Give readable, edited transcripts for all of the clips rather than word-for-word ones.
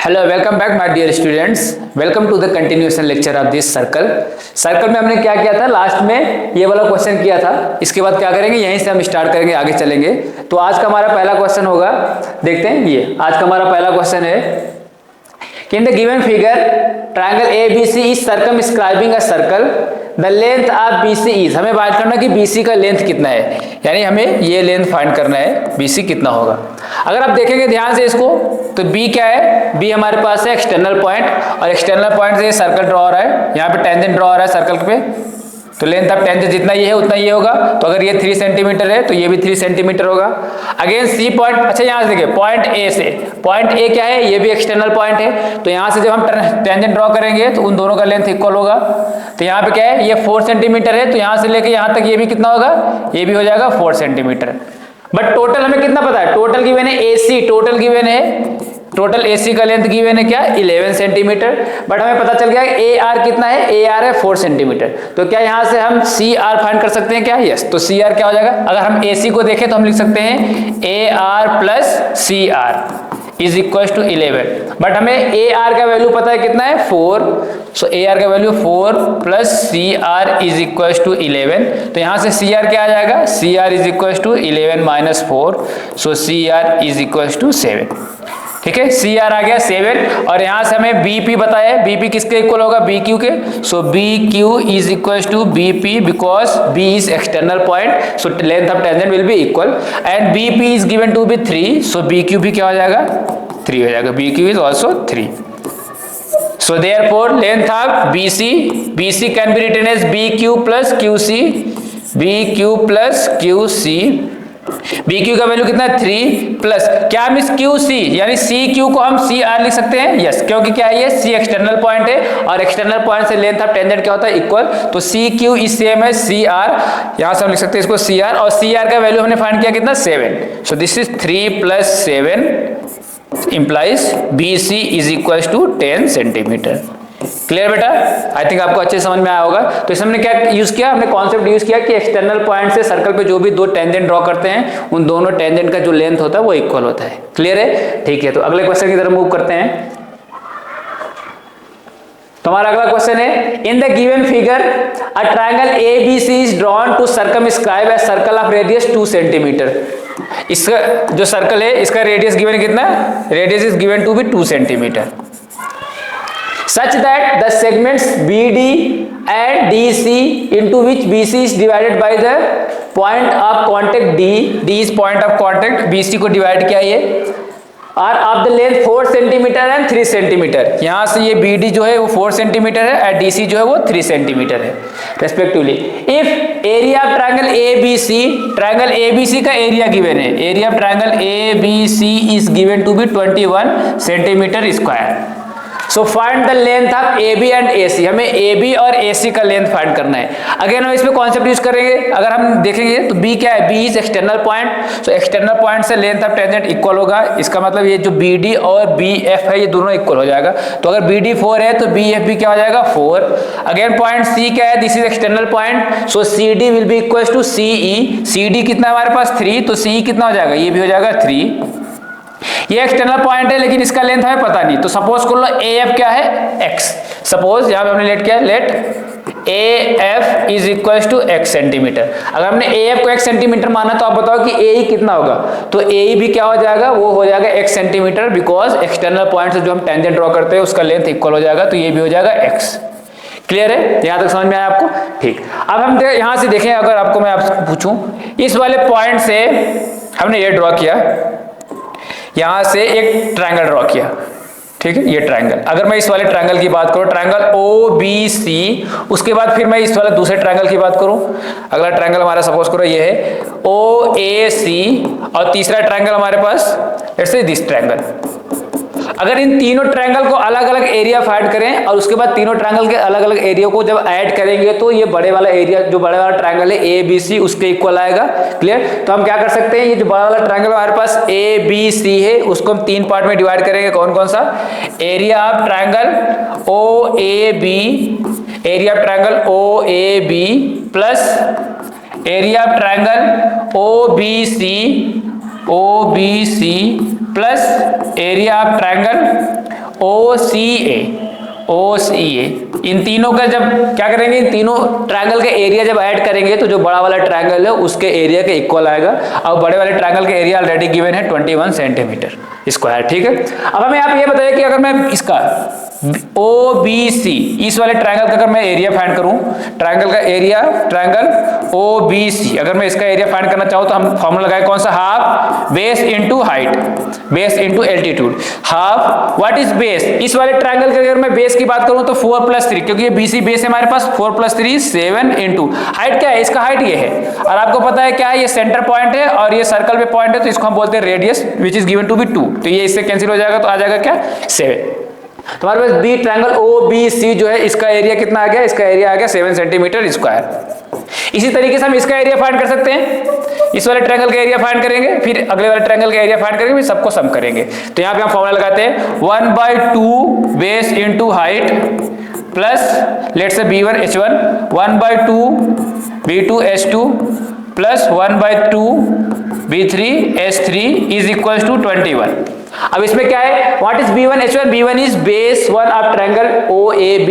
Hello, welcome back my dear students. Welcome to the continuation lecture of this circle. Circle में हमने क्या किया था, लास्ट में ये वाला क्वेश्चन किया था। इसके बाद क्या करेंगे, यहीं से हम स्टार्ट करेंगे, आगे चलेंगे। तो आज का हमारा पहला क्वेश्चन होगा, देखते हैं। ये आज का हमारा पहला क्वेश्चन है कि इन the given figure triangle ABC is circumscribing a circle, the length of BC is. हमें बात करना कि BC का लेंथ कितना है, यानी हमें ये लेंथ फाइंड करना है, BC कितना होगा। अगर आप देखेंगे ध्यान से इसको, तो B क्या है, B हमारे पास है एक्सटर्नल पॉइंट, और एक्सटर्नल पॉइंट से ये सर्कल ड्रॉ हो रहा है, यहाँ पे टेंजेंट ड्रॉ हो रहा है सर्कल पे। तो लेंथ ऑफ टेंजेंट जितना ये है उतना ये होगा। तो अगर ये 3 सेंटीमीटर है तो ये भी 3 सेंटीमीटर होगा। अगेन C पॉइंट, अच्छा यहाँ से देखिए पॉइंट A से, पॉइंट A क्या है, ये भी एक्सटर्नल पॉइंट है। तो यहाँ से जब हम टेंजेंट ड्रॉ करेंगे तो उन दोनों का लेंथ इक्वल होगा। तो यहाँ पे क्या है, ये 4 सेंटीमीटर है, तो यहाँ से लेके यहाँ तक ये भी कितना होगा, ये भी हो जाएगा 4 सेंटीमीटर। बट टोटल हमें कितना पता है, टोटल गिवन है AC, टोटल गिवन है, टोटल AC का लेंथ गिवन है क्या, 11 सेंटीमीटर। बट हमें पता चल गया AR कितना है, AR है 4 सेंटीमीटर। तो क्या यहाँ से हम CR फाइंड कर सकते हैं क्या, यस। तो CR क्या हो जाएगा, अगर हम AC को देखें तो हम लिख सकते हैं AR plus CR is equal to 11। But हमें AR का वैल्यू पता है कितना है, 4। सो AR का value 4 plus CR is equal to 11। तो यहाँ से CR क्या आ जाएगा, CR is equal to 11 minus 4। So CR is equal to 7। ठीक है, CR आ गया 7। और यहाँ से हमें BP बताया है, BP किसके इक्वल होगा, BQ के। So BQ is equal to BP because B is external point, so length of tangent will be equal. And BP is given to be 3, सो BQ भी क्या हो जाएगा, 3 हो जाएगा। BQ is also 3। So therefore length of BC can be written as BQ plus QC, BQ plus QC। BQ का value कितना है, 3 प्लस क्या मिस QC, यानी CQ को हम CR लिख सकते हैं, यस। क्योंकि क्या है, ये C एक्सटर्नल पॉइंट है और एक्सटर्नल पॉइंट से लेंथ ऑफ टेंजेंट क्या होता है, इक्वल। तो CQ इज सेम है CR, यहां से हम लिख सकते हैं इसको CR। और CR का वैल्यू हमने फाइंड किया कितना, 7। So this is 3 plus 7 implies BC is equal to 10 centimetre. Clear बेटा, आई थिंक आपको अच्छे समझ में आया होगा। तो इसमें हमने क्या यूज किया, हमने कॉन्सेप्ट यूज किया कि एक्सटर्नल पॉइंट से सर्कल पे जो भी दो टेंजेंट ड्रॉ करते हैं, उन दोनों टेंजेंट का जो लेंथ होता है वो इक्वल होता है। क्लियर है, ठीक है। तो अगले क्वेश्चन की तरफ मूव करते हैं। तो हमारा अगला क्वेश्चन है, in the given figure a triangle ABC is drawn to circumscribe a circle of radius 2 centimetre. इसका जो सर्कल है, इसका रेडियस गिवन कितना, radius is given to be 2 centimetre. such that the segments BD and DC into which BC is divided by the point of contact D is point of contact, BC को divide किया ये, are of the length 4 centimetre and 3 centimetre. यहाँ से ये BD जो है वो 4 centimetre है और DC जो है वो 3 सेंटीमीटर है respectively. If area of triangle ABC, triangle ABC का एरिया गिवन है, area of triangle ABC is given to be 21 centimetre square. So find the length of AB and AC, हमें AB और AC का length find करना है। Again हम इसमें concept use करेंगे। अगर हम देखेंगे तो B क्या है, B is external point, so external point से लेंथ ऑफ टेंजेंट इक्वल होगा। इसका मतलब ये जो BD और BF है ये दोनों इक्वल हो जाएगा। तो अगर BD 4 है तो BF भी क्या हो जाएगा, 4। अगेन पॉइंट C क्या है, this is external point, so CD will be equal to CE। CD कितना हमारे पास, 3, तो CE कितना हो जाएगा, ये भी हो जाएगा 3। ये एक्सटर्नल पॉइंट है लेकिन इसका लेंथ हमें पता नहीं। तो सपोज कर लो AF क्या है, x। सपोज यहां पे हमने लेट किया, let AF is equal to x centimetre. अगर हमने AF को x सेंटीमीटर माना तो आप बताओ कि AE कितना होगा। तो AE भी क्या हो जाएगा, वो हो जाएगा x centimetre, because external point से जो हम टेंजेंट ड्रॉ करते हैं उसका लेंथ इक्वल हो जाएगा। तो ये भी हो जाएगा x। क्लियर है, यहां तक समझ में आया आपको, ठीक। अब हम यहां से देखें, अगर आपको मैं आपसे पूछूं, इस वाले पॉइंट से हमने ये ड्रॉ किया, यहां से एक ट्रायंगल ड्रॉ किया, ठीक है, ये ट्रायंगल। अगर मैं इस वाले ट्रायंगल की बात करूं, ट्रायंगल OBC, उसके बाद फिर मैं इस वाले दूसरे ट्रायंगल की बात करूं, अगला ट्रायंगल हमारा सपोज करो ये है OAC, और तीसरा ट्रायंगल हमारे पास लेट्स से दिस ट्रायंगल। अगर इन तीनों ट्रायंगल को अलग अलग एरिया फाइंड करें और उसके बाद तीनों ट्रायंगल के अलग अलग एरिया को जब ऐड करेंगे तो ये बड़े वाला एरिया, जो बड़े वाला ट्रायंगल है ABC, उसके इक्वल आएगा। क्लियर, तो हम क्या कर सकते हैं, ये जो बड़ा वाला ट्रायंगल हमारे पास ABC है उसको हम 3 पार्ट में डिवाइड करेंगे। कौन कौन सा, area of triangle OAB, area of triangle OAB plus area of triangle OBC plus area of triangle OCA इन तीनों का जब क्या करेंगे, इन तीनों ट्रायंगल के एरिया जब ऐड करेंगे तो जो बड़ा वाला ट्रायंगल है उसके एरिया के इक्वल आएगा। और बड़े वाले ट्रायंगल के एरिया ऑलरेडी गिवन है 21 सेंटीमीटर स्क्वायर। ठीक है, अब हमें आप ये बताइए कि अगर मैं इसका OBC इस वाले ट्रायंगल का अगर मैं एरिया फाइंड करूं, ट्रायंगल का एरिया, ट्रायंगल OBC अगर मैं इसका एरिया फाइंड करना चाहूं तो हम फॉर्मूला लगाए कौन सा, half base into height, base into altitude. Half what is base, इस वाले ट्रायंगल के अगर मैं बेस की बात करूं तो 4 + 3, क्योंकि ये BC बेस है हमारे पास, 4 + 3 7 इनटू हाइट क्या है, इसका हाइट ये है और आपको पता है क्या है, ये सेंटर पॉइंट है और ये सर्कल पे पॉइंट है तो इसको हम बोलते हैं radius which is given to be 2, तो ये इससे कैंसिल हो जाएगा तो आ जाएगा क्या 7। तो हमारे पास बी ट्रायंगल OBC जो है इसका एरिया कितना आ गया, इसका एरिया आ गया 7 सेंटीमीटर स्क्वायर। इसी तरीके से हम इसका एरिया फाइंड कर सकते हैं, इस वाले ट्रायंगल का एरिया फाइंड करेंगे, फिर अगले वाले ट्रायंगल का एरिया फाइंड करेंगे, फिर सबको सम करेंगे। तो यहाँ पे हम फॉर्मूला लगाते हैं 1/2 base into height plus let's say B1 H1 1/2 B2 H2 plus 1/2 B3 H3 is equal to 21। अब इसमें क्या है, what is B1 H1, B1 is base 1 of triangle OAB,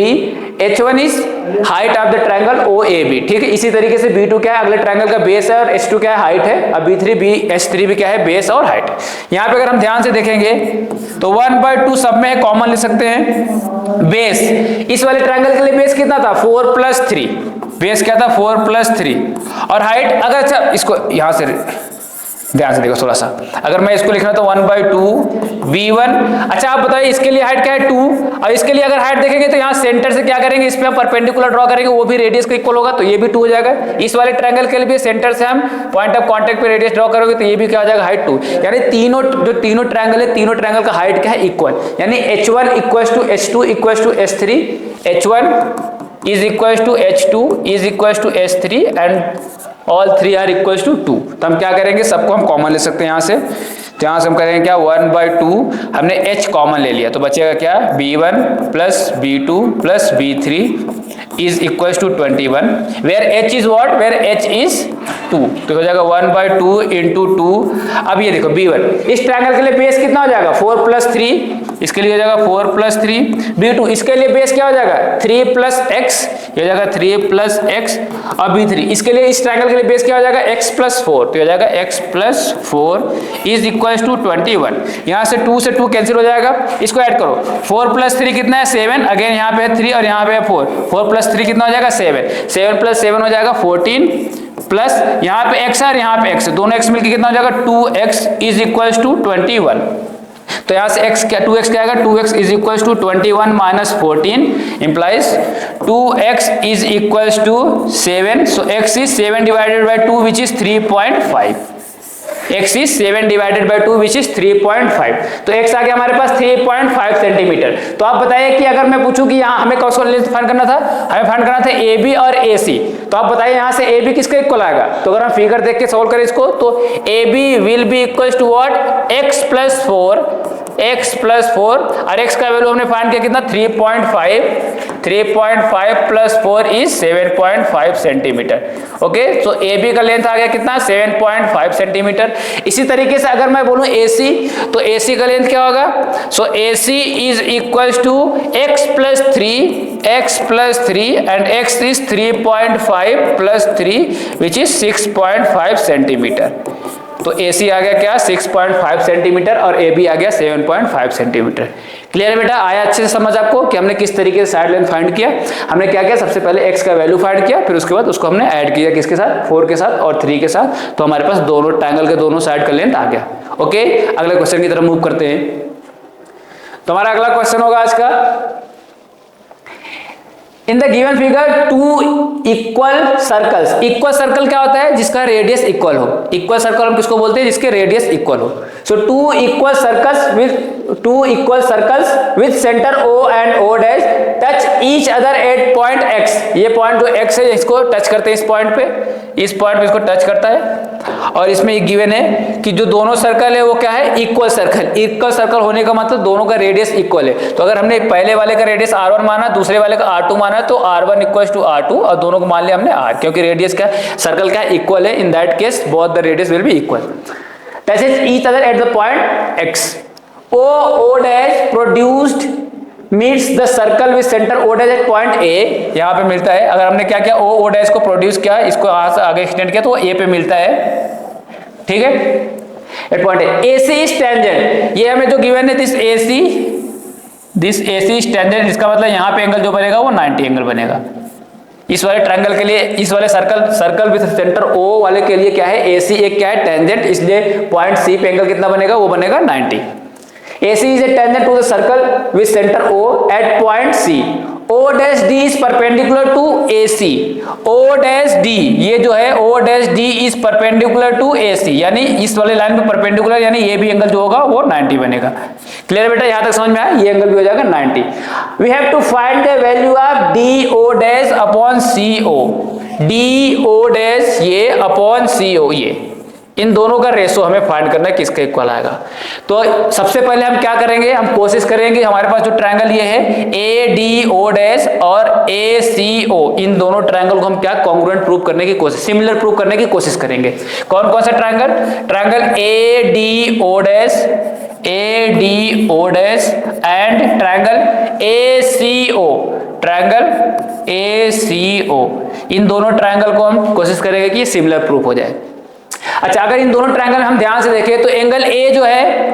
H1 is height of the triangle OAB। ठीक है, इसी तरीके से B2 क्या है, अगले ट्रायंगल का बेस है और H2 क्या है, हाइट है। अब B3 H3 भी क्या है, बेस और हाइट। यहाँ पे अगर हम ध्यान से देखेंगे तो 1/2 सब में कॉमन ले सकते हैं। बेस इस वाले ट्रायंगल के लिए बेस कितना था, 4 + 3, बेस क्या था 4 + 3 और हाइट अगर अच्छा इसको यहां से ध्यान से देखो थोड़ा सा, अगर मैं इसको लिखना तो 1/2 B1। अच्छा आप बताइए इसके लिए हाइट क्या है 2 और इसके लिए अगर हाइट देखेंगे तो यहाँ सेंटर से क्या करेंगे, इस पे हम परपेंडिकुलर ड्रॉ करेंगे, वो भी रेडियस के इक्वल होगा तो ये भी 2 हो जाएगा। इस वाले ट्रायंगल के लिए भी सेंटर से हम पॉइंट ऑफ कांटेक्ट पे रेडियस ड्रॉ करोगे तो ये भी क्या हो जाएगा, हाइट 2। यानी तीनों ट्रायंगल है, तीनों ट्रायंगल का हाइट क्या है, इक्वल। यानी H1 = H2 = H3, H1 is equals to H2 is equals to H3 and all 3 are equals to 2। तो हम क्या करेंगे, सबको हम कॉमन ले सकते हैं यहाँ से, तो यहाँ से हम करेंगे क्या 1/2 हमने H कॉमन ले लिया तो बचेगा क्या B1 + B2 + B3 is equals to 21 where H is what, where H is 2, तो हो जाएगा 1/2 × 2। अब ये देखो B1 इस ट्रायंगल के लिए बेस कितना हो जाएगा 4 + 3, इसके लिए हो जाएगा 4 + 3। B2 इसके लिए बेस क्या हो जाएगा 3 + x, ये हो जाएगा 3 + x। और B3 इसके लिए इस ट्रायंगल के लिए बेस क्या हो जाएगा x + 4, तो हो जाएगा x + 4 इज इक्वल टू 21। यहाँ से 2 से 2 कैंसिल हो जाएगा, इसको ऐड करो 4 + 3 कितना है 7, अगेन यहाँ पे है 3 और यहाँ पे है 4, 4 + 3 कितना हो जाएगा 7, 7 + 7 हो जाएगा 14 प्लस यहाँ पे x है और यहाँ पे x है, दोनों x मिलकर कितना हो जाएगा 2x इज इक्वल टू 21। तो यहाँ से x क्या 2x क्या आएगा 2x is equal to 21 - 14 implies 2x is equal to 7। So x is 7 divided by 2 which is 3.5। x is 7 divided by 2 which is 3.5। तो x आ गया हमारे पास 3.5 सेंटीमीटर। तो आप बताइए कि अगर मैं पूछूं कि यहाँ हमें कौन सा लेंथ फाइंड करना था, हमें फाइंड करना था AB और AC। तो आप बताइए यहाँ से AB किसके इक्वल आएगा, तो अगर हम फिगर देख के सॉल्व करें इसको तो AB will be equal to what x + 4, x + 4 और x का वैल्यू हमने फाइंड किया कितना 3.5 + 4 is 7.5 centimetre. Okay, so AB का लेंथ आ गया कितना 7.5 सेंटीमीटर। इसी तरीके से अगर मैं बोलूं AC तो AC का लेंथ क्या होगा, so AC is equal to x + 3 and x is 3.5 + 3 which is 6.5 centimetre. तो AC आ गया क्या 6.5 सेंटीमीटर और AB आ गया 7.5 सेंटीमीटर। क्लियर है बेटा, आया अच्छे से समझ आपको कि हमने किस तरीके से साइड लेंथ फाइंड किया। हमने क्या किया, सबसे पहले x का वैल्यू फाइंड किया, फिर उसके बाद उसको हमने ऐड किया किसके साथ 4 के साथ और 3 के साथ, तो हमारे पास दोनों ट्रायंगल के दोनों साइड का लेंथ आ गया। ओके, अगले क्वेश्चन की तरफ मूव करते हैं। तो हमारा अगला क्वेश्चन होगा आज का, इन the given figure 2 equal circles. Equal circle क्या होता है, जिसका रेडियस इक्वल हो। इक्वल सर्कल हम किसको बोलते हैं, जिसके रेडियस इक्वल हो। सो 2 equal circles with centre O and O dash touch each other eight point x। ये पॉइंट जो x है इसको टच करते हैं, इस पॉइंट पे इसको टच करता है। और इसमें ये गिवन है कि जो दोनों सर्कल है वो क्या है, इक्वल सर्कल। इक्वल सर्कल होने का मतलब दोनों का रेडियस इक्वल है। तो अगर हमने पहले वाले का रेडियस R1 माना, दूसरे वाले का R2 माना, तो R1 = R2 और दोनों को मान लिया हमने R, क्योंकि रेडियस क्या सर्कल क्या इक्वल है। In that case both the radius will be equal. Touches each other at the point x। O dash produced meets the circle with centre O dash at point A, यहां पे मिलता है। अगर हमने क्या किया, O डैश को produce किया, इसको आगे एक्सटेंड किया तो A पे मिलता है, ठीक है, at point A। AC is tangent, ये हमें जो गिवन है दिस AC इज टेंजेंट, इसका मतलब यहां पे एंगल जो बनेगा वो 90 एंगल बनेगा। इस वाले ट्रायंगल के लिए, इस वाले सर्कल विद सेंटर O वाले के लिए क्या है, AC एक क्या है, टेंजेंट, इसलिए पॉइंट C पे एंगल कितना बनेगा, वो बनेगा 90। AC is a tangent to the circle with center O at point C. O dash D is perpendicular to AC. O dash D, ये जो है O dash D is perpendicular to AC, यानी इस वाले लाइन पे perpendicular, यानी ये भी एंगल जो होगा वो 90 बनेगा। क्लियर बेटा, यहां तक समझ में आया, ये एंगल भी हो जाएगा 90। We have to find the value of DO dash upon CO. DO dash ये upon CO, ये इन दोनों का रेशो हमें फाइंड करना है, किसका इक्वल आएगा। तो सबसे पहले हम क्या करेंगे, हम कोशिश करेंगे, हमारे पास जो ट्रायंगल ये है ADO डैश और ACO, इन दोनों ट्रायंगल को हम क्या कॉन्ग्रुएंट प्रूव करने की कोशिश, सिमिलर प्रूव करने की कोशिश करेंगे। कौन कौन सा triangle, triangle ADO dash and triangle ACO, इन दोनों ट्रायंगल को हम कोशिश करेंगे कि सिमिलर प्रूफ हो जाए। अच्छा, अगर इन दोनों ट्रायंगल हम ध्यान से देखें तो एंगल A जो है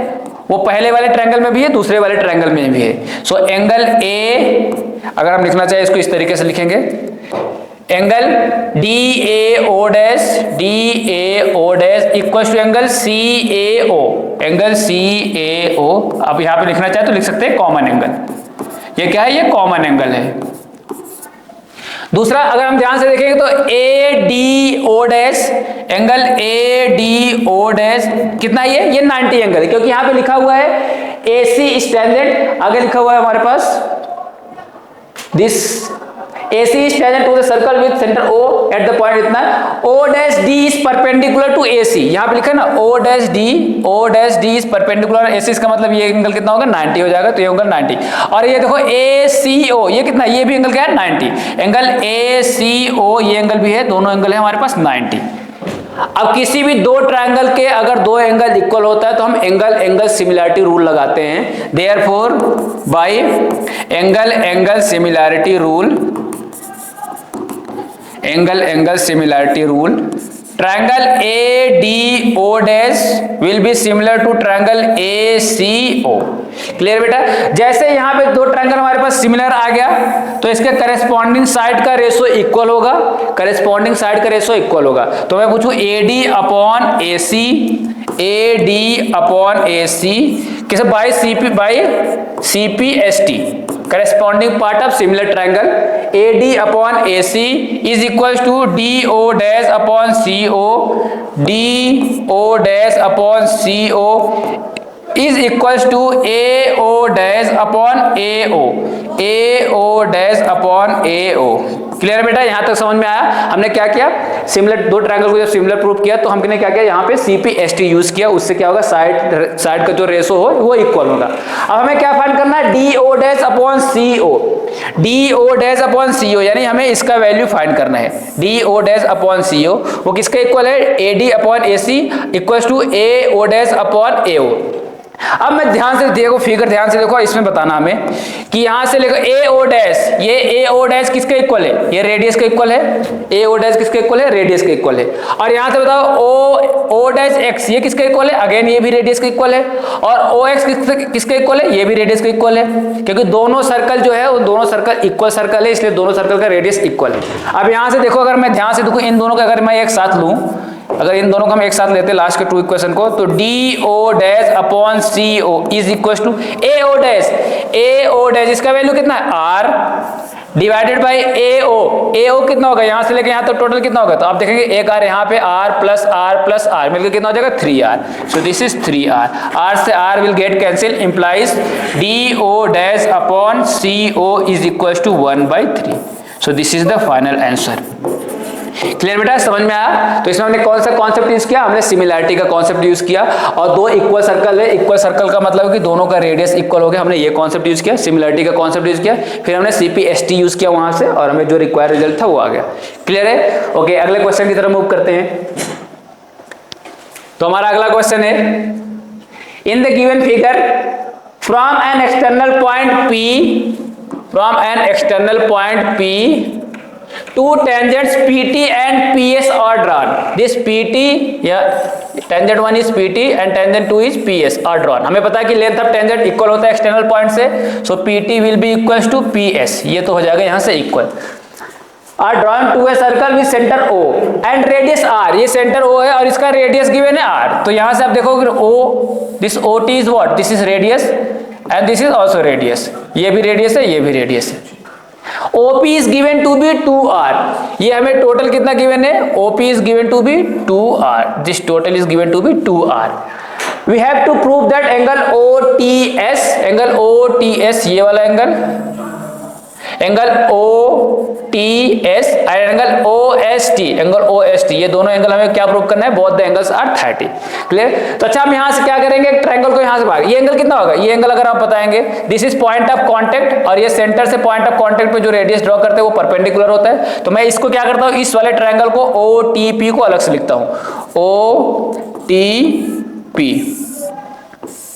वो पहले वाले ट्रायंगल में भी है, दूसरे वाले ट्रायंगल में भी है। सो एंगल A, अगर हम लिखना चाहे इसको इस तरीके से लिखेंगे, angle DAO dash equal to angle CAO। अब यहां पे लिखना चाहे तो लिख सकते हैं कॉमन एंगल, ये क्या है, ये कॉमन एंगल है। दूसरा, अगर हम ध्यान से देखेंगे तो ADO dash, angle ADO dash कितना, ये 90 एंगल है, क्योंकि यहां पे लिखा हुआ है AC स्टैंडर्ड, आगे लिखा हुआ है हमारे पास this AC is tangent to the circle with center O at the point इतना, O dash D is perpendicular to AC, यहाँ पे लिखा है ना O dash D is perpendicular AC, इसका मतलब ये एंगल कितना होगा, 90 हो जाएगा, तो ये एंगल 90। और ये देखो ACO, ये कितना, ये भी एंगल क्या है, 90। एंगल ACO ये एंगल भी है, दोनों एंगल है हमारे पास 90। अब किसी भी दो ट्रायंगल के अगर दो एंगल इक्वल होता है तो हम एंगल सिमिलैरिटी रूल लगाते हैं। Therefore by angle similarity rule triangle ADO dash will be similar to triangle ACO। Clear बेटा, जैसे यहाँ पे दो ट्रायंगल हमारे पास सिमिलर आ गया तो इसके करेस्पॉन्डिंग साइड का रेशो इक्वल होगा, तो मैं पूछूं AD अपॉन AC किसे, bye CPST, corresponding part of similar triangle AD upon AC is equals to DO dash upon CO, DO dash upon CO is equals to AO dash upon AO dash upon AO। Clear बेटा, यहां तक समझ में आया। हमने क्या किया, similar दो ट्रायंगल को जब सिमिलर प्रूफ किया तो हमने क्या किया, यहाँ पे CPST यूज किया, उससे क्या होगा, साइड का जो रेशो हो वो इक्वल होगा। अब हमें क्या फाइंड करना है, DO डैश अपॉन CO, यानी हमें इसका वैल्यू फाइंड करना है। DO डैश अपॉन CO वो किसका इक्वल है, AD upon AC equal to AO dash upon AO। अब मैं ध्यान से देखो, फिगर ध्यान से देखो, इसमें बताना हमें कि यहां से लेकर AO डैश, ये AO डैश किसके इक्वल है, ये रेडियस के इक्वल है, AO डैश किसके इक्वल है, रेडियस के इक्वल है। और यहां से बताओ O डैश x ये किसके इक्वल है, अगेन ये भी रेडियस के इक्वल है। और OX किसके इक्वल है, ये भी रेडियस के इक्वल है, क्योंकि दोनों सर्कल जो है वो दोनों सर्कल इक्वल सर्कल है, इसलिए दोनों सर्कल का रेडियस इक्वल है। अब यहां से देखो, अगर मैं ध्यान से देखूं इन दोनों का अगर मैं एक साथ लूं, अगर इन दोनों को हम एक साथ लेते हैं लास्ट के टू इक्वेशन को, तो DO dash upon CO is equal to AO dash, इसका वैल्यू कितना है, R डिवाइडेड बाय AO कितना होगा, यहां से लेके यहां तक टोटल कितना होगा, तो आप देखेंगे एक R यहाँ पे R प्लस R मिलकर कितना हो जाएगा, 3R। So this is 3R, R से R will get cancel, implies DO dash upon CO is equal to 1/3। So this is the final answer. Clear बेटा, समझ में आया। तो इसमें हमने कौन सा कॉन्सेप्ट यूज किया, हमने सिमिलैरिटी का कॉन्सेप्ट यूज किया। और दो इक्वल सर्कल है, इक्वल सर्कल का मतलब है कि दोनों का रेडियस इक्वल हो गया, हमने ये कॉन्सेप्ट यूज किया, सिमिलैरिटी का कॉन्सेप्ट यूज किया, फिर हमने CPST यूज किया वहां से, और हमें जो रिक्वायर्ड रिजल्ट था वो आ गया। क्लियर है, ओके। अगले क्वेश्चन की तरफ मूव करते हैं। तो हमारा अगला क्वेश्चन है, in the given figure from an external point P two tangents PT and PS are drawn. This PT, tangent 1 is PT and tangent 2 is PS are drawn. हमें पता है कि लेंथ ऑफ टेंजेंट इक्वल होता है external point से, so PT will be equals to PS, ये तो हो जाएगा यहाँ से equal. Are drawn to a circle with centre O and radius R, ये सेंटर O है और इसका रेडियस गिवन है R, तो यहाँ से आप देखोगे O, this OT is what, this is radius and this is also radius, ये भी रेडियस है, ये भी रेडियस है। OP is given to be 2R, ये हमें टोटल कितना गिवन है, OP is given to be 2R, this total is given to be 2R. We have to prove that angle OTS, ये वाला angle OTS and angle OST, ये दोनों angle हमें क्या प्रूव करना है, both the angles are 30, clear. तो अच्छा हम यहाँ से क्या करेंगे, ट्रायंगल को यहाँ से भाग, ये एंगल कितना होगा, ये एंगल अगर आप बताएंगे, this is point of contact और ये सेंटर से पॉइंट ऑफ कांटेक्ट पे जो रेडियस ड्रॉ करते हैं वो परपेंडिकुलर होता है, तो मैं इसको क्या करता हूँ, इस वाले ट्रायंगल को OTP को अलग से लिखता हूँ,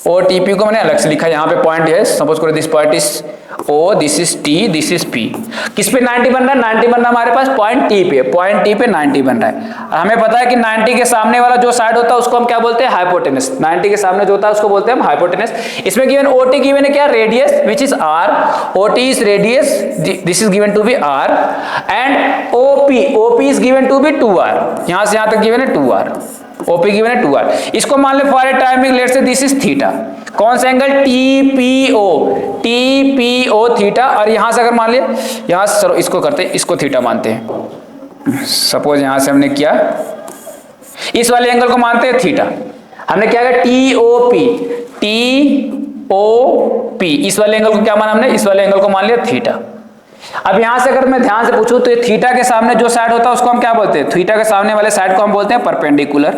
OTP को मैंने अलग से लिखा, यहाँ पे पॉइंट है, सपोज करो this point is O, this is T, this is P, किस पे 90 बन रहा है, 90 बन रहा है हमारे पास पॉइंट T पे 90 बन रहा है। हमें पता है कि 90 के सामने वाला जो साइड होता है उसको हम क्या बोलते हैं, हाइपोटेनस, 90 के सामने जो होता है उसको बोलते हैं हम हाइपोटेनस। इसमें गिवन OT गिवन है क्या, radius which is R, OT is radius, this is given to be R and OP is given to be 2R, यहाँ से यहाँ तक गिवन है 2R, OP गिवन है 2R। इसको मान ले for a timing let's say this is theta, कौन सा एंगल, TPO थीटा, और यहां से अगर मान लिया, यहां से चलो इसको करते हैं, इसको थीटा मानते हैं, सपोज यहां से हमने किया, इस वाले एंगल को मानते हैं थीटा, हमने क्या किया TOP, इस वाले एंगल को क्या माना हमने, इस वाले एंगल को मान लिया थीटा। अब यहां से अगर मैं ध्यान से पूछूं तो ये थीटा के सामने जो साइड होता है उसको हम क्या बोलते हैं, थीटा के सामने वाले साइड को हम बोलते हैं परपेंडिकुलर,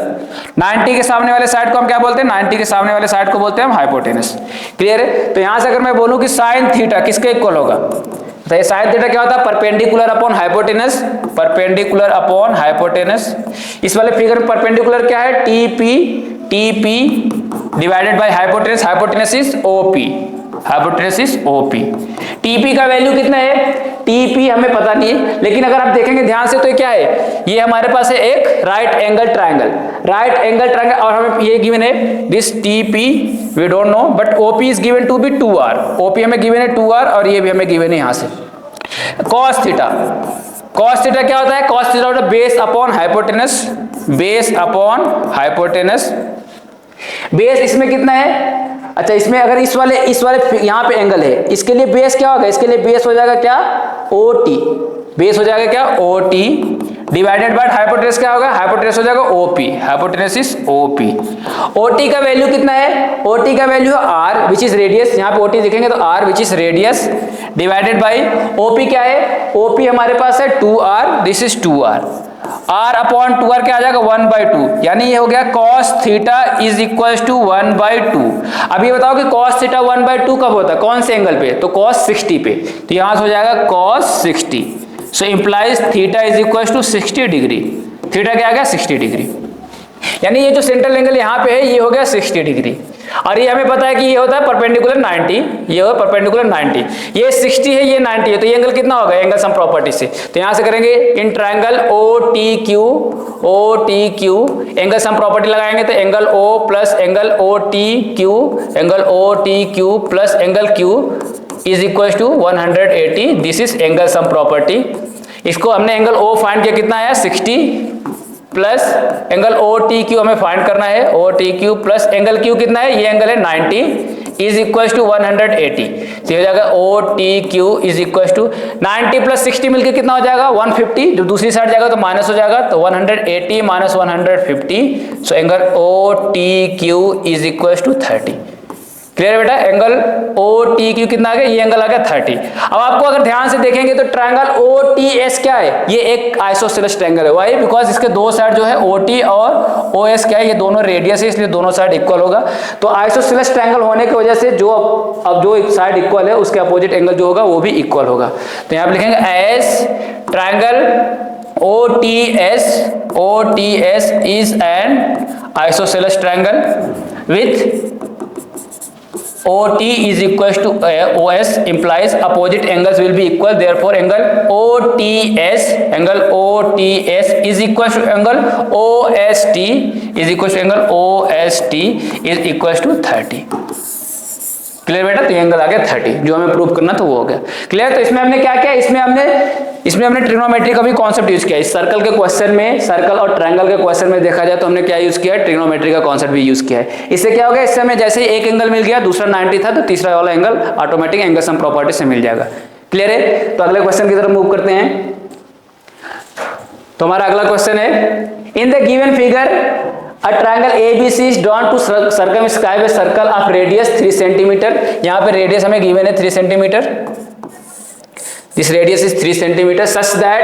90 के सामने वाले साइड को हम क्या बोलते हैं, 90 के सामने वाले साइड को बोलते हैं हम हाइपोटेनस, क्लियर है। तो यहां से अगर मैं बोलूं कि साइन थीटा किसके इक्वल होगा, तो ये साइन थीटा क्या होता है, परपेंडिकुलर अपॉन हाइपोटेनस, इस वाले फिगर में परपेंडिकुलर क्या है, TP divided by hypotenuse is OP, TP का वैल्यू कितना है, TP हमें पता नहीं है, लेकिन अगर आप देखेंगे ध्यान से तो ये क्या है, ये हमारे पास है एक राइट एंगल ट्रायंगल, और हमें ये गिवन है this TP we don't know, but OP is given to be 2R, OP हमें गिवन है 2R और ये भी हमें गिवन है यहाँ से। cos थीटा क्या होता है, cos थीटा होता है बेस अपॉन हाइपोटेनस, बेस इसमें कितना है, अच्छा इसमें अगर इस वाले यहाँ पे एंगल है, इसके लिए बेस क्या होगा, इसके लिए बेस हो जाएगा क्या, OT, बेस हो जाएगा क्या, OT डिवाइडेड बाय हाइपोटेनस क्या होगा, हाइपोटेनस हो जाएगा OP, hypotenuse is OP। OT का वैल्यू कितना है, OT का वैल्यू है R विच इज रेडियस, यहाँ पे OT दिखेंगे तो R which is radius divided by OP क्या है, OP हमारे पास है 2R, this is 2R, R upon 2R क्या आ जाएगा 1/2, यानी ये हो गया cos theta is equal to 1/2। अब ये बताओ कि cos थीटा 1/2 कब होता है, कौन से एंगल पे, तो cos 60 पे, तो यहां से हो जाएगा cos 60, सो implies theta is equal to 60 degree, theta क्या आ गया 60 डिग्री, यानी ये जो सेंट्रल एंगल यहाँ पे है ये हो गया 60 डिग्री, और ये हमें पता है कि ये होता है परपेंडिकुलर 90, ये होगा परपेंडिकुलर 90, ये 60 है ये 90 है, तो ये एंगल कितना होगा, एंगल सम प्रॉपर्टी से, तो यहां से करेंगे in triangle OTQ angle sum property लगाएंगे तो angle O plus angle OTQ plus angle Q is equal to 180, this is angle sum property. इसको हमने एंगल O फाइंड किया, कितना आया 60 प्लस एंगल OTQ हमें फाइंड करना है, OTQ प्लस एंगल Q कितना है, ये एंगल है 90 इज इक्वल टू 180, तो हो जाएगा OTQ is equal to 90 plus 60 मिलकर कितना हो जाएगा 150, जो दूसरी साइड जाएगा तो माइनस हो जाएगा, तो 180 minus 150, so angle OTQ is equal to 30, clear बेटा, एंगल OTQ कितना आ गया, ये एंगल आ गया 30। अब आपको अगर ध्यान से देखेंगे तो ट्रायंगल OTS क्या है, ये एक आइसोसेलेस ट्रायंगल है, वाई, बिकॉज इसके दो साइड जो है OT और OS क्या है, ये दोनों रेडियस है, इसलिए दोनों साइड इक्वल होगा, तो आइसोसेलेस ट्रायंगल होने की वजह से जो अब जो एक साइड इक्वल है उसके अपोजिट एंगल जो होगा वो भी इक्वल होगा, तो यहाँ पे लिखेंगे as triangle OTS is an isosceles triangle with OT is equals to OS implies opposite angles will be equal, therefore angle OTS is equals to angle OST is equals to angle OST is equals to 30। Clear बेटा? तो ये angle आ गया 30, जो हमें prove करना था वो हो गया क्लियर। तो इसमें हमने क्या किया, इसमें हमने ट्रिग्नोमेट्री का भी कॉन्सेप्ट यूज किया। इस सर्कल के क्वेश्चन में, सर्कल और ट्रायंगल के क्वेश्चन में देखा जाए तो हमने क्या यूज किया है, ट्रिग्नोमेट्री का कॉन्सेप्ट भी यूज किया है। इससे क्या हो गया, इससे हमें जैसे ही एक एंगल मिल गया, दूसरा 90 था तो तीसरा वाला angle automatic angle sum property से मिल जाएगा। क्लियर है? तो अगले क्वेश्चन की तरफ मूव करते हैं। तो हमारा अगला क्वेश्चन है, in the given figure A triangle ABC is drawn to circumscribe a circle of radius 3 cm। यहाँ पे रेडियस हमें गिवन है 3 cm। This radius is 3 cm such that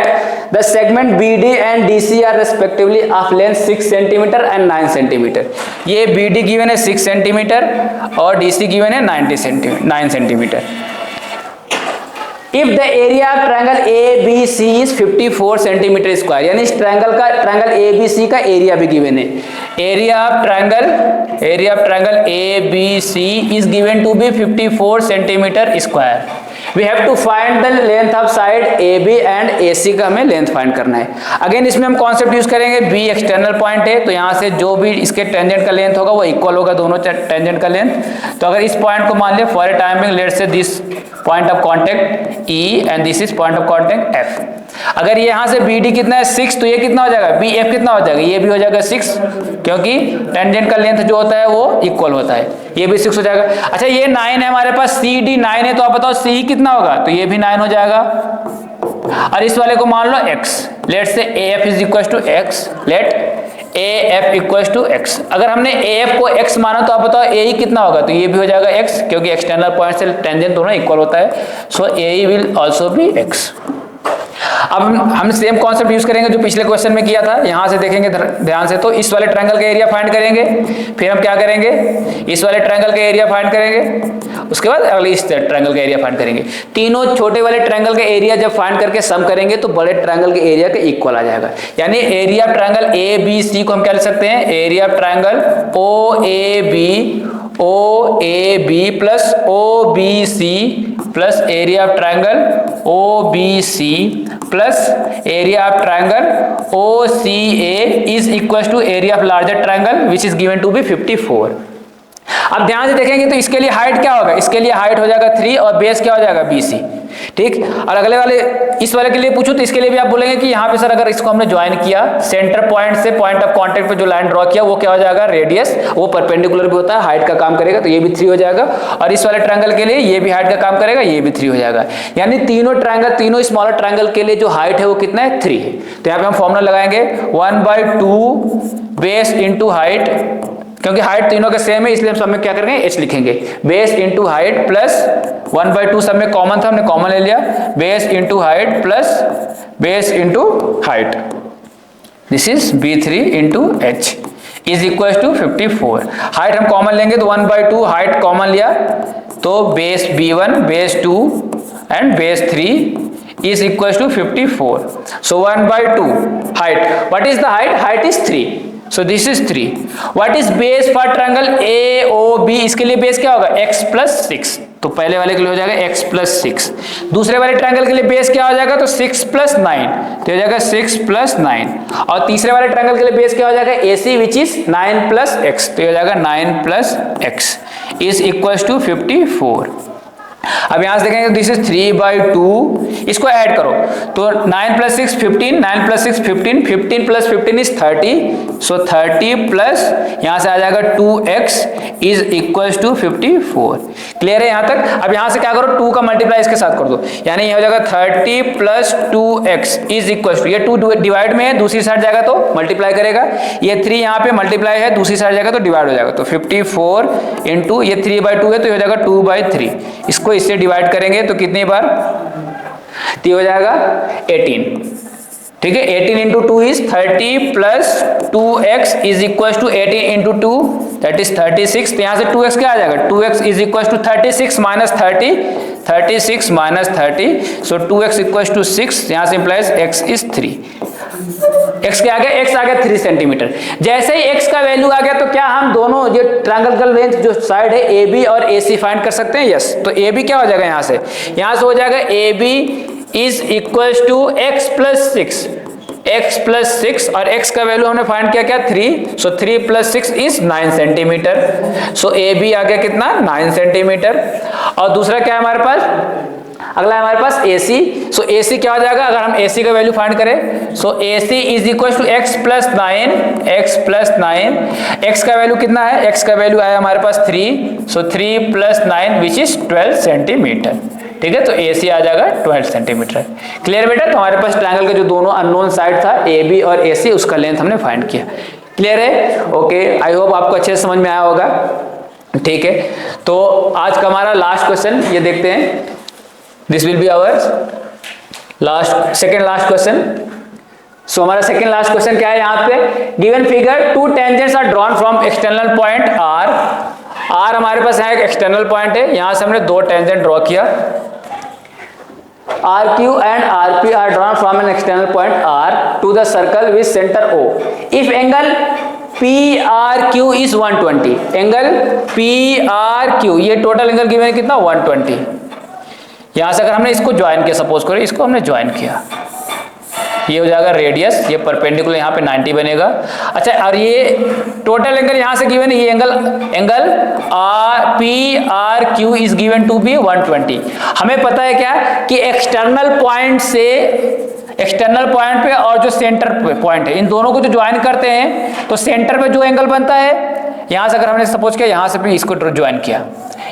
the segment BD and DC are respectively of length 6 cm and 9 cm। ये BD given है 6 cm और DC given है 9 cm। If the area of triangle ABC is 54 cm square, यानी इस triangle ABC का area भी given है। Area of triangle ABC is given to be 54 cm square। We have to find the length of side AB and AC का हमें length find करना है। Again इसमें हम कॉन्सेप्ट यूज करेंगे, B एक्सटर्नल पॉइंट है तो यहाँ से जो भी इसके टेंजेंट का लेंथ होगा वो इक्वल होगा दोनों टेंजेंट का लेंथ। तो अगर इस पॉइंट को मान लिया for a time being, let's say this point of contact E and this is point of contact F। अगर ये यहाँ से BD कितना है 6 तो ये कितना हो जाएगा, BF कितना हो जाएगा, ये भी हो जाएगा 6, क्योंकि टेंजेंट का लेंथ जो होता है वो इक्वल होता है, ये भी 6 हो जाएगा। अच्छा ये 9 है हमारे पास, CD 9 है तो आप बताओ CE कितना होगा, तो ये भी 9 हो जाएगा। और इस वाले को मान लो X, let say AF is equal to X, let AF equal to X। अगर हमने AF को X माना तो आप बताओ AE कितना होगा, तो ये भी हो जाएगा X, क्योंकि एक्सटर्नल पॉइंट से टेंजेंट दोनों इक्वल होता है। सो AE will also be X। अब हम सेम कॉन्सेप्ट यूज करेंगे जो पिछले क्वेश्चन में किया था। यहां से देखेंगे ध्यान से, तो इस वाले ट्रायंगल का एरिया फाइंड करेंगे, फिर हम क्या करेंगे, इस वाले ट्रायंगल का एरिया फाइंड करेंगे, उसके बाद अगले इस ट्रायंगल का एरिया फाइंड करेंगे। तीनों छोटे वाले ट्रायंगल का एरिया जब फाइंड करके सम करेंगे तो बड़े ट्रायंगल के एरिया के इक्वल आ जाएगा। यानी एरिया ट्रायंगल ABC को हम क्या लिख सकते हैं, area triangle OAB plus OBC plus area of triangle OBC plus area of triangle OCA is equal to area of larger triangle which is given to be 54। अब ध्यान से देखेंगे तो इसके लिए हाइट क्या होगा, इसके लिए हाइट हो जाएगा 3 और बेस क्या हो जाएगा BC, ठीक। और अगले वाले इस वाले के लिए पूछूं तो इसके लिए भी आप बोलेंगे कि यहाँ पे सर अगर इसको हमने ज्वाइन किया सेंटर पॉइंट से पॉइंट ऑफ कांटेक्ट पे जो लाइन ड्रॉ किया वो क्या हो जाएगा, रेडियस, वो परपेंडिकुलर भी होता है, हाइट का काम करेगा तो ये भी 3 हो जाएगा। और इस वाले ट्रायंगल के लिए ये भी हाइट का काम करेगा, ये भी 3 हो जाएगा। यानी तीनों स्मॉलर ट्रायंगल के लिए जो हाइट है वो कितना है, 3 है। तो यहाँ पे हम फॉर्मूला लगाएंगे 1/2 बेस इंटू हाइट, क्योंकि हाइट तीनों के सेम है इसलिए हम सब में क्या करेंगे h लिखेंगे, बेस इंटू हाइट प्लस 1/2 सब में कॉमन था हमने कॉमन ले लिया, base into height plus base into height, this is B3 into h is equal to 54। Height हम कॉमन लेंगे तो 1/2 हाइट कॉमन लिया तो base B1 base 2 and base 3 is equals to 54. So 1/2 height. What is the height? Height is 3. So this is 3. What is base for triangle AOB? इसके लिए base क्या होगा, x plus 6। तो पहले वाले के लिए हो जाएगा x plus 6। दूसरे वाले ट्रायंगल के लिए बेस क्या हो जाएगा, तो 6 plus 9, तो हो जाएगा 6 plus 9। और तीसरे वाले ट्रायंगल के लिए बेस क्या हो जाएगा, AC which is 9 plus x, तो हो जाएगा 9 plus x is equals to 54। अब यहां से देखेंगे दिस इज 3/2, इसको ऐड करो तो 9 plus 6 15, 9 plus 6 15, 15 plus 15 is 30, so 30 plus यहां से आ जाएगा 2x is equal to 54। Clear है यहां तक? अब यहां से क्या करो, 2 का मल्टीप्लाई इसके साथ कर दो, यानी ये हो जाएगा 30 plus 2x is equal to, ये 2 डिवाइड में है दूसरी साइड जाएगा तो मल्टीप्लाई करेगा, ये 3 यहाँ पे मल्टीप्लाई है दूसरी साइड जाएगा तो डिवाइड हो जाएगा, तो 54 इंटू ये 3/2 है तो ये हो जाएगा 2/3, इसको इससे डिवाइड करेंगे तो कितनी बार, तो हो जाएगा 18, ठीक है। 18 into 2 is 30 plus 2x is equal to 18 into 2 that is 36, तो यहां से 2x क्या आ जाएगा, 2x is equal to 36 minus 30, 36 minus 30, so 2x equal to 6, यहां से इंप्लाइज x इज 3, x क्या आ गया, x आ गया 3 सेंटीमीटर। जैसे ही x का वैल्यू आ गया तो क्या हम दोनों ये ट्रायंगल का लेंथ जो साइड है AB और AC फाइंड कर सकते हैं? यस। तो AB क्या हो जाएगा यहां से हो जाएगा AB is equal to x plus 6, x plus 6 और x का वैल्यू हमने फाइंड किया क्या 3, so 3 plus 6 is 9 centimetre. So AB आ गया कितना 9 सेंटीमीटर। और दूसरा क्या है हमारे पास, अगला है हमारे पास AC। सो AC क्या हो जाएगा अगर हम AC का वैल्यू फाइंड करें, so AC is equal to x plus 9, x का वैल्यू कितना है, x का वैल्यू आया हमारे पास 3, so 3 plus 9 which is 12 centimetre. ठीक है, तो AC आ जाएगा 12 सेंटीमीटर। क्लियर बेटा? तो हमारे पास ट्रायंगल का जो दोनों अननोन साइड था AB और AC, उसका लेंथ हमने फाइंड किया। क्लियर है? ओके, आई होप आपको अच्छे से समझ में आया होगा। ठीक है, तो आज का हमारा लास्ट क्वेश्चन ये देखते हैं। This will be our second last question. So हमारा सेकेंड लास्ट क्वेश्चन क्या है यहाँ पे, given figure 2 tangents are drawn from external point R हमारे पास यहाँ एक एक्सटर्नल पॉइंट है, यहां से हमने 2 टेंजेंट ड्रॉ किया। RQ and RP are drawn from an external point R to the circle with center O. If angle PRQ is 120, angle PRQ ये total angle given है कितना 120। यहां से अगर हमने इसको ज्वाइन किया, सपोज करो इसको हमने ज्वाइन किया, ये हो जाएगा रेडियस, ये परपेंडिकुलर यहाँ पे 90 बनेगा। अच्छा, और ये टोटल एंगल यहाँ से गिवन है, ये angle PRQ is given to be 120। हमें पता है क्या कि एक्सटर्नल पॉइंट पे और जो सेंटर पॉइंट है, इन दोनों को जो ज्वाइन करते हैं तो सेंटर पे जो एंगल बनता है, यहां से अगर हमने सपोज किया यहां से भी इसको ज्वाइन किया,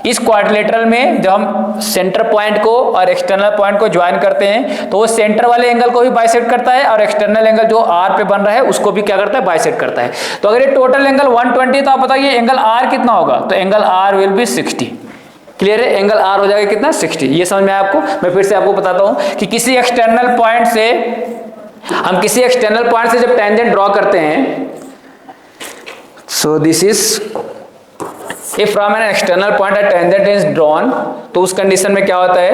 इस क्वाड्रिलेटरल में जब हम सेंटर पॉइंट को और एक्सटर्नल पॉइंट को ज्वाइन करते हैं तो वो सेंटर वाले एंगल को भी बाइसेक्ट करता है और एक्सटर्नल एंगल जो R पे बन रहा है उसको भी क्या करता है, बाइसेक्ट करता है। तो अगर ये टोटल एंगल 120 तो आप बताइए एंगल R कितना होगा, तो angle R will be 60। Clear है? एंगल R हो जाएगा कितना 60। ये समझ में आया आपको? मैं फिर से आपको बताता हूं कि किसी एक्सटर्नल पॉइंट से जब टेंजेंट ड्रॉ करते हैं, सो this is if from an external point a tangent is drawn, तो उस कंडीशन में क्या होता है,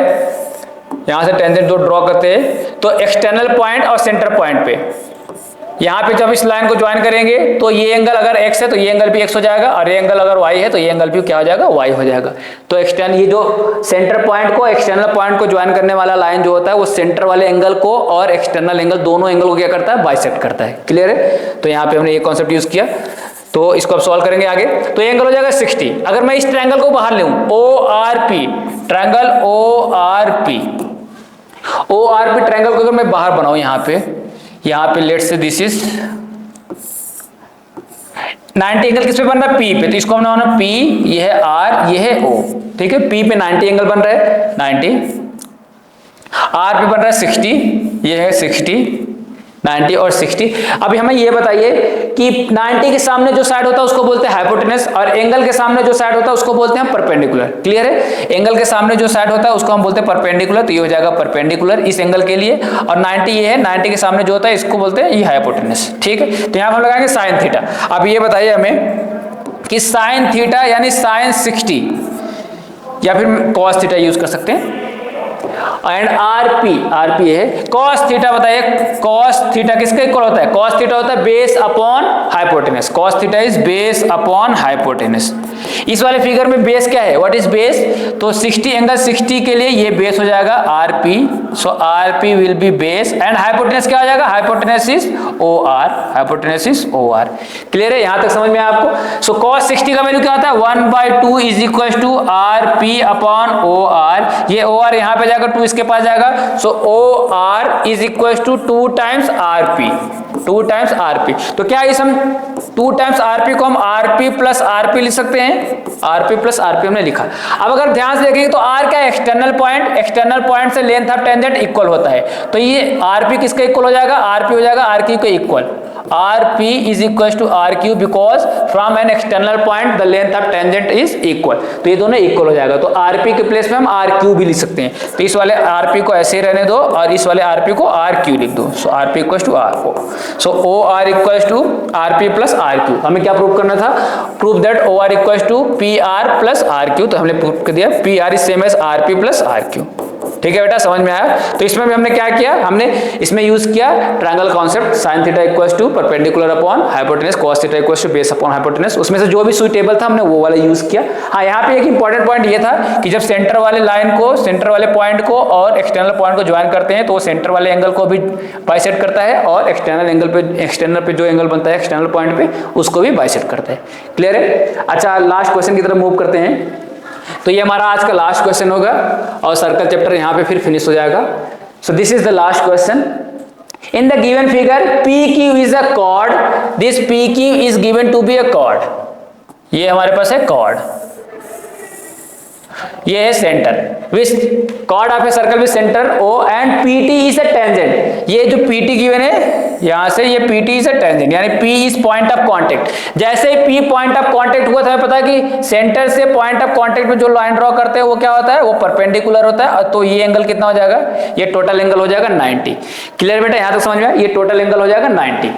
यहां से टेंजेंट जो ड्रॉ करते हैं तो एक्सटर्नल पॉइंट और सेंटर पॉइंट पे, यहां पे जब इस लाइन को ज्वाइन करेंगे तो ये एंगल अगर x है तो ये एंगल भी x हो जाएगा, और ये एंगल अगर y है तो ये एंगल भी क्या हो जाएगा, y हो जाएगा। तो ये जो सेंटर पॉइंट को एक्सटर्नल पॉइंट को ज्वाइन करने वाला लाइन जो होता है वो सेंटर वाले एंगल को और एक्सटर्नल एंगल, दोनों एंगल को क्या करता है, बाइसेक्ट करता है। क्लियर है? तो यहाँ पे हमने ये कॉन्सेप्ट यूज किया, तो इसको अब सॉल्व करेंगे आगे। तो ये एंगल हो जाएगा 60। अगर मैं इस ट्रायंगल को बाहर लूं, ORP ट्रायंगल ORP ट्रायंगल को अगर मैं बाहर बनाऊं यहाँ पे let's say this is 90 angle किस पे बन रहा है, P पे, तो इसको हमने माना P, ये है R, ये है O। ठीक है, P पे 90 एंगल बन रहा है 90, R पे बन रहा है 60, ये है 60, 90 और 60। अभी हमें ये बताइए कि 90 के सामने जो साइड होता है उसको बोलते हैं हाइपोटेनस, और एंगल के सामने जो साइड होता है उसको बोलते हैं परपेंडिकुलर। क्लियर है? एंगल के सामने जो साइड होता है उसको हम बोलते हैं परपेंडिकुलर, तो ये हो जाएगा परपेंडिकुलर इस एंगल के लिए, और 90 ये है, 90 के सामने जो होता है इसको बोलते हैं ये हाइपोटेनस। ठीक है, तो यहाँ हम लगाएंगे साइन थीटा। अब ये बताइए हमें कि साइन थीटा यानी साइन 60 या फिर कॉस थीटा यूज कर सकते हैं, एंड RP है cos थीटा। बताइए cos थीटा किसका इक्वल होता है, cos थीटा होता है base upon hypotenuse, cos theta is base upon hypotenuse. इस वाले फिगर में बेस क्या है, व्हाट इज बेस, तो 60 एंगल 60 के लिए ये बेस हो जाएगा RP, so RP will be base, and hypotenuse क्या हो जाएगा, हाइपोटेनस इज OR। क्लियर है? यहां तक समझ में आपको? सो cos 60 का वैल्यू क्या होता है, 1/2 is equal to RP upon OR। ये OR यहां पे जाएगा, 2 इसके पास जाएगा, so OR is equal to 2 times RP। तो क्या इस हम 2 टाइम्स RP को हम RP प्लस RP लिख सकते हैं, RP प्लस RP हमने लिखा। अब अगर ध्यान से देखेंगे तो R क्या है, एक्सटर्नल पॉइंट से लेंथ ऑफ टेंजेंट इक्वल होता है, तो ये RP किसका इक्वल हो जाएगा, RP हो जाएगा RQ के equal. RP is equals to RQ because from an external point the length of tangent is equal। तो ये दोनों इक्वल हो जाएगा, तो RP के प्लेस में हम RQ भी लिख सकते हैं। तो इस वाले RP को ऐसे ही रहने दो और इस वाले RP को RQ लिख दो, सो RP equals to RO। So OR equals to RP plus RQ। हमें क्या प्रूव करना था, prove that OR equals to PR plus RQ। तो हमने प्रूव कर दिया PR is same as RP plus RQ। ठीक है बेटा, समझ में आया? तो इसमें भी हमने क्या किया, हमने इसमें यूज किया triangle concept, sine theta equals to perpendicular upon hypotenuse, cos theta equals to base upon hypotenuse. उसमें से जो भी सुइटेबल था हमने वो वाला यूज किया। हाँ, यहाँ पे एक इंपॉर्टेंट पॉइंट ये था कि जब सेंटर वाले लाइन को, सेंटर वाले पॉइंट को और एक्सटर्नल पॉइंट को ज्वाइन करते हैं तो वो सेंटर वाले एंगल को भी बाइसेक्ट करता है और एक्सटर्नल एंगल पे, एक्सटर्नल पे जो एंगल बनता है एक्सटर्नल पॉइंट पे उसको भी बाइसेक्ट करता है। क्लियर है? अच्छा, लास्ट क्वेश्चन की तरफ मूव करते हैं। तो ये हमारा आज का लास्ट क्वेश्चन होगा और सर्कल चैप्टर यहाँ पे फिर फिनिश हो जाएगा। So this is the last question. In the given figure PQ is a chord, this PQ is given to be a chord. ये हमारे पास है कॉर्ड, ये है centre which chord of a circle with centre O and PT is a tangent. ये जो PT गिवन है यहां से, ये PT इज अ टेंजेंट, यानी P is point of contact. जैसे ही P पॉइंट ऑफ कांटेक्ट हुआ था, हमें पता है कि सेंटर से पॉइंट ऑफ कांटेक्ट में जो लाइन ड्रॉ करते हैं वो क्या होता है, वो परपेंडिकुलर होता है। तो ये एंगल कितना हो जाएगा, ये टोटल एंगल हो जाएगा 90। क्लियर बेटा, यहां तक समझ में आया? ये टोटल एंगल हो जाएगा 90।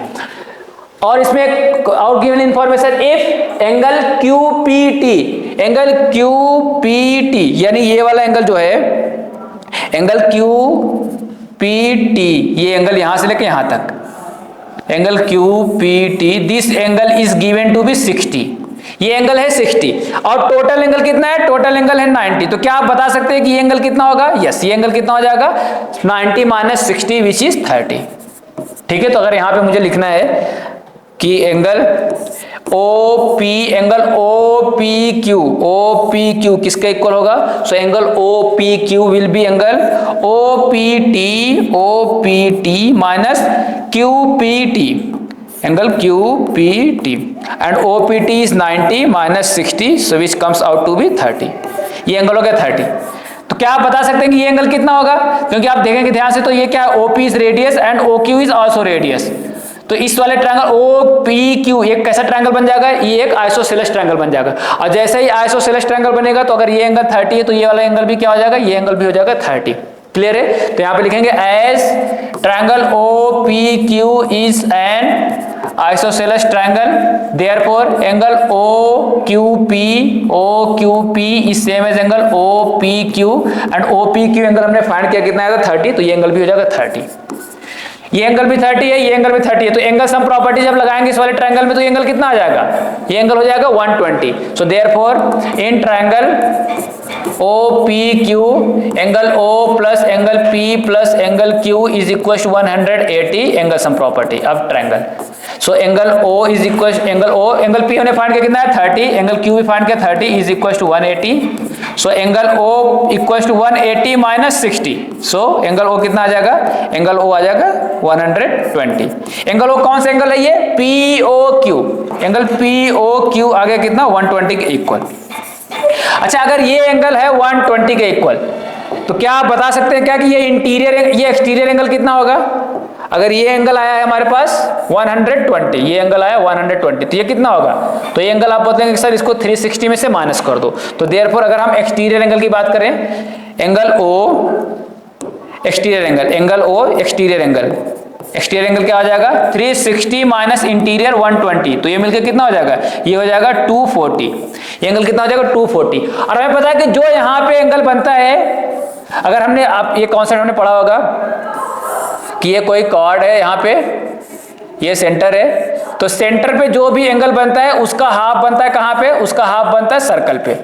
और इसमें एक और given information, if angle QPT, angle QPT यानी ये वाला एंगल जो है एंगल QPT, ये एंगल यहां से लेके यहां तक, angle QPT, this angle is given to be 60। ये एंगल है 60 और टोटल एंगल कितना है, टोटल एंगल है 90। तो क्या आप बता सकते हैं कि ये एंगल कितना होगा? यस, ये एंगल कितना हो जाएगा, 90 माइनस 60 विच इज 30। ठीक है, तो अगर यहां पे मुझे लिखना है कि एंगल OP, एंगल OPQ किसके इक्वल होगा? So angle OPQ will be angle OPT minus QPT, angle QPT and OPT is 90 minus 60 so which comes out to be 30। ये एंगल हो गया 30। तो क्या आप बता सकते हैं कि ये एंगल कितना होगा? क्योंकि आप देखेंगे ध्यान से तो ये क्या है, OP is radius and OQ is also radius. तो इस वाले ट्रायंगल OPQ एक कैसा ट्रायंगल बन जाएगा, ये एक आइसोसेलेस ट्रायंगल बन जाएगा। और जैसे ही आइसोसेलेस ट्रायंगल बनेगा तो अगर ये एंगल 30 है तो ये वाला एंगल भी क्या हो जाएगा, ये एंगल भी हो जाएगा 30। क्लियर है? तो यहाँ पे लिखेंगे as triangle OPQ is an isosceles triangle, therefore angle OQP is same as angle OPQ and OPQ angle हमने फाइंड किया कितना आएगा 30, तो ये एंगल भी हो जाएगा 30। ये एंगल भी 30 है, ये एंगल भी 30 है। तो एंगल सम प्रॉपर्टी जब लगाएंगे इस वाले ट्रायंगल में तो ये एंगल कितना आ जाएगा, ये एंगल हो जाएगा 120। So therefore in triangle OPQ angle O plus angle P plus angle Q is equal to 180 angle sum property of triangle. So angle O is equal angle O, angle P हमने find किया कितना है 30, angle Q भी find किया 30 is equal to 180। So angle O equal to 180 minus 60, so angle O कितना आ जाएगा, angle O आ जाएगा 120। Angle O कौन सा एंगल है, ये POQ, एंगल POQ आ गया कितना 120 के इक्वल। अच्छा, अगर ये एंगल है 120 के इक्वल तो क्या आप बता सकते हैं क्या कि ये इंटीरियर, ये एक्सटीरियर एंगल कितना होगा? अगर ये एंगल आया है हमारे पास 120, ये एंगल आया 120, तो ये कितना होगा? तो ये एंगल आप बोलते हैं कि सर इसको 360 में से माइनस कर दो। तो देयरफॉर अगर हम एक्सटीरियर एंगल की बात करें, angle O exterior angle, angle O exterior angle, exterior angle क्या हो जाएगा 360 माइनस इंटीरियर 120, तो ये मिलकर कितना हो जाएगा, ये हो जाएगा 240। ये एंगल कितना हो जाएगा 240। और हमें पता है कि जो यहाँ पे एंगल बनता है, अगर हमने, आप ये कॉन्सेप्ट हमने पढ़ा होगा कि ये कोई कॉर्ड है, यहाँ पे ये सेंटर है, तो सेंटर पे जो भी एंगल बनता है उसका हाफ बनता है कहाँ पे, उसका हाफ बनता है सर्कल पे।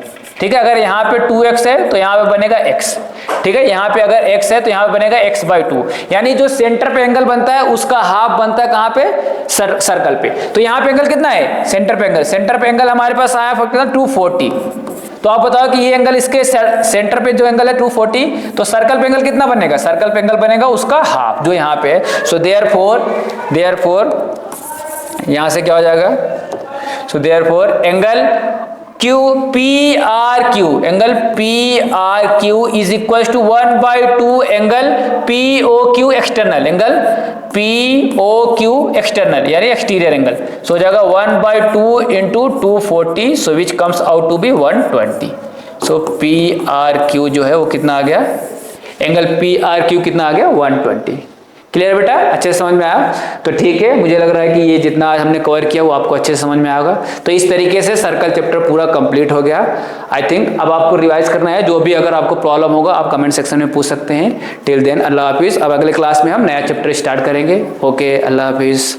ठीक है, अगर यहाँ पे 2x है तो यहाँ पे बनेगा x। ठीक है, यहाँ पे अगर x है तो यहाँ पे बनेगा x/2, यानी जो सेंटर पे एंगल बनता है उसका हाफ बनता है कहाँ पे, सर्कल पे। तो यहाँ पे एंगल कितना है, सेंटर पे एंगल, सेंटर पे एंगल हमारे पास आया 240। तो आप बताओ कि ये एंगल, इसके सेंटर पे जो एंगल है 240, तो सर्कल पे एंगल कितना बनेगा, सर्कल पे एंगल बनेगा उसका हाफ जो यहाँ पे है। सो देयरफॉर यहाँ से क्या हो जाएगा, so therefore angle PRQ, angle PRQ is equal to 1/2 angle POQ external, angle POQ external यानी एक्सटीरियर एंगल। सो हो जाएगा 1/2 into 240, so which comes out to be 120। So PRQ जो है वो कितना आ गया, एंगल PRQ कितना आ गया 120। क्लियर बेटा, अच्छे से समझ में आया? तो ठीक है, मुझे लग रहा है कि ये जितना आज हमने कवर किया वो आपको अच्छे से समझ में आएगा। तो इस तरीके से सर्कल चैप्टर पूरा कंप्लीट हो गया। आई थिंक अब आपको रिवाइज करना है, जो भी अगर आपको प्रॉब्लम होगा आप कमेंट सेक्शन में पूछ सकते हैं। टिल देन अल्लाह हाफिज। अब अगले क्लास में हम नया चैप्टर स्टार्ट करेंगे। ओके, अल्लाह हाफिज।